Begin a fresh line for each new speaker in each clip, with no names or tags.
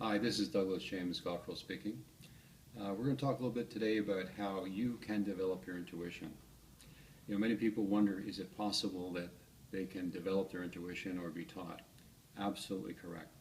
Hi, this is Douglas James Cottrell speaking. We're going to talk a little bit today about how you can develop your intuition. You know, many people wonder, is it possible that they can develop their intuition or be taught? Absolutely correct.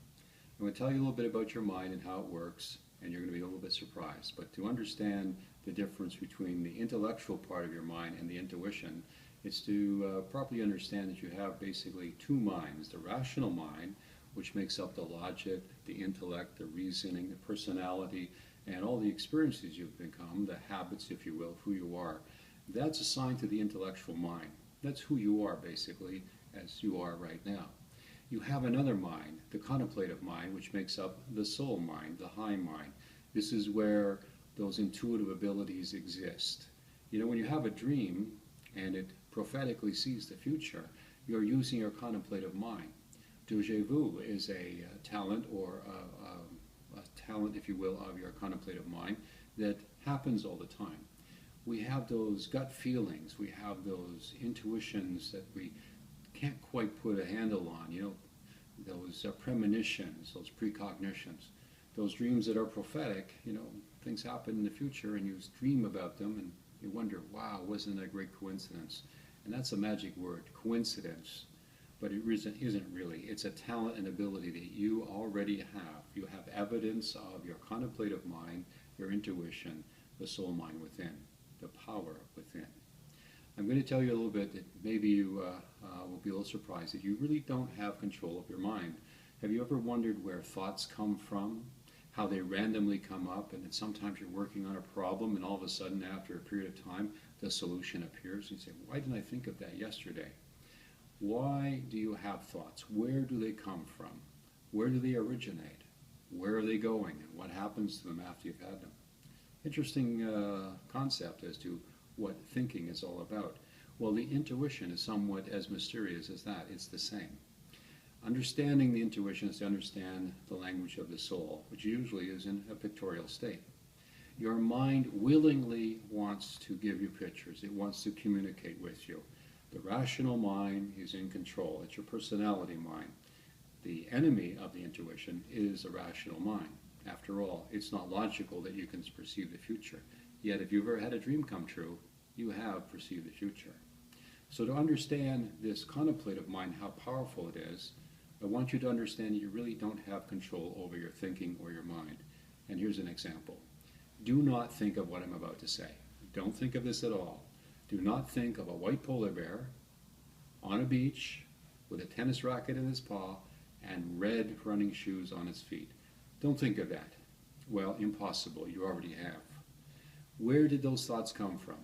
I'm going to tell you a little bit about your mind and how it works, and you're going to be a little bit surprised. But to understand the difference between the intellectual part of your mind and the intuition, it's to properly understand that you have basically two minds: the rational mind, which makes up the logic, the intellect, the reasoning, the personality, and all the experiences you've become, the habits, if you will, of who you are. That's assigned to the intellectual mind. That's who you are, basically, as you are right now. You have another mind, the contemplative mind, which makes up the soul mind, the high mind. This is where those intuitive abilities exist. You know, when you have a dream and it prophetically sees the future, you're using your contemplative mind. Déjà vu is a talent, or a talent, if you will, of your contemplative mind that happens all the time. We have those gut feelings, we have those intuitions that we can't quite put a handle on, you know, those premonitions, those precognitions, those dreams that are prophetic. You know, things happen in the future and you dream about them and you wonder, wow, wasn't that a great coincidence? And that's a magic word, coincidence. But it isn't really. It's a talent and ability that you already have. You have evidence of your contemplative mind, your intuition, the soul mind within, the power within. I'm going to tell you a little bit that maybe you will be a little surprised that you really don't have control of your mind. Have you ever wondered where thoughts come from, how they randomly come up, and that sometimes you're working on a problem and all of a sudden after a period of time the solution appears and you say, why didn't I think of that yesterday? Why do you have thoughts? Where do they come from? Where do they originate? Where are they going? And what happens to them after you've had them? Interesting concept as to what thinking is all about. Well, the intuition is somewhat as mysterious as that. It's the same. Understanding the intuition is to understand the language of the soul, which usually is in a pictorial state. Your mind willingly wants to give you pictures. It wants to communicate with you. The rational mind is in control. It's your personality mind. The enemy of the intuition is the rational mind. After all, it's not logical that you can perceive the future. Yet if you've ever had a dream come true, you have perceived the future. So to understand this contemplative mind, how powerful it is, I want you to understand that you really don't have control over your thinking or your mind. And here's an example. Do not think of what I'm about to say. Don't think of this at all. Do not think of a white polar bear on a beach with a tennis racket in his paw and red running shoes on his feet. Don't think of that. Well, impossible. You already have. Where did those thoughts come from?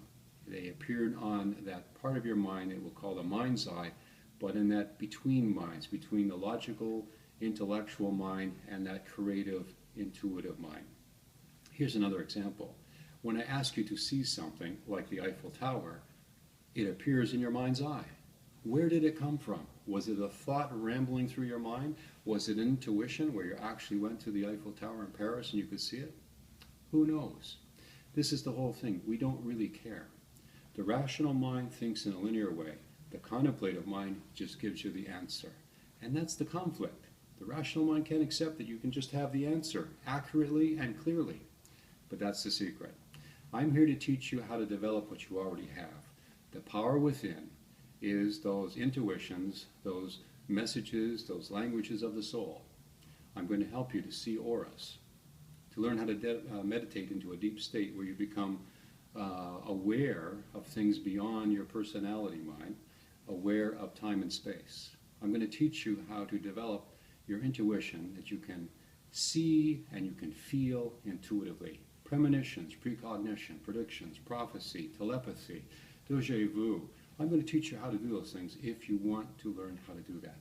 They appeared on that part of your mind that we'll call the mind's eye, but in that between minds, between the logical, intellectual mind and that creative, intuitive mind. Here's another example. When I ask you to see something, like the Eiffel Tower, it appears in your mind's eye. Where did it come from? Was it a thought rambling through your mind? Was it intuition where you actually went to the Eiffel Tower in Paris and you could see it? Who knows? This is the whole thing. We don't really care. The rational mind thinks in a linear way. The contemplative mind just gives you the answer. And that's the conflict. The rational mind can't accept that you can just have the answer accurately and clearly. But that's the secret. I'm here to teach you how to develop what you already have. The power within is those intuitions, those messages, those languages of the soul. I'm going to help you to see auras, to learn how to meditate into a deep state where you become aware of things beyond your personality mind, aware of time and space. I'm going to teach you how to develop your intuition that you can see and you can feel intuitively. Premonitions, precognition, predictions, prophecy, telepathy, déjà vu. I'm going to teach you how to do those things if you want to learn how to do that.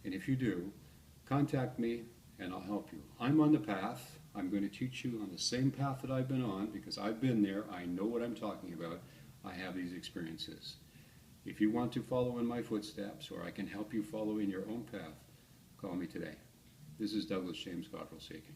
And if you do, contact me and I'll help you. I'm on the path. I'm going to teach you on the same path that I've been on because I've been there. I know what I'm talking about. I have these experiences. If you want to follow in my footsteps or I can help you follow in your own path, call me today. This is Douglas James Cottrell speaking.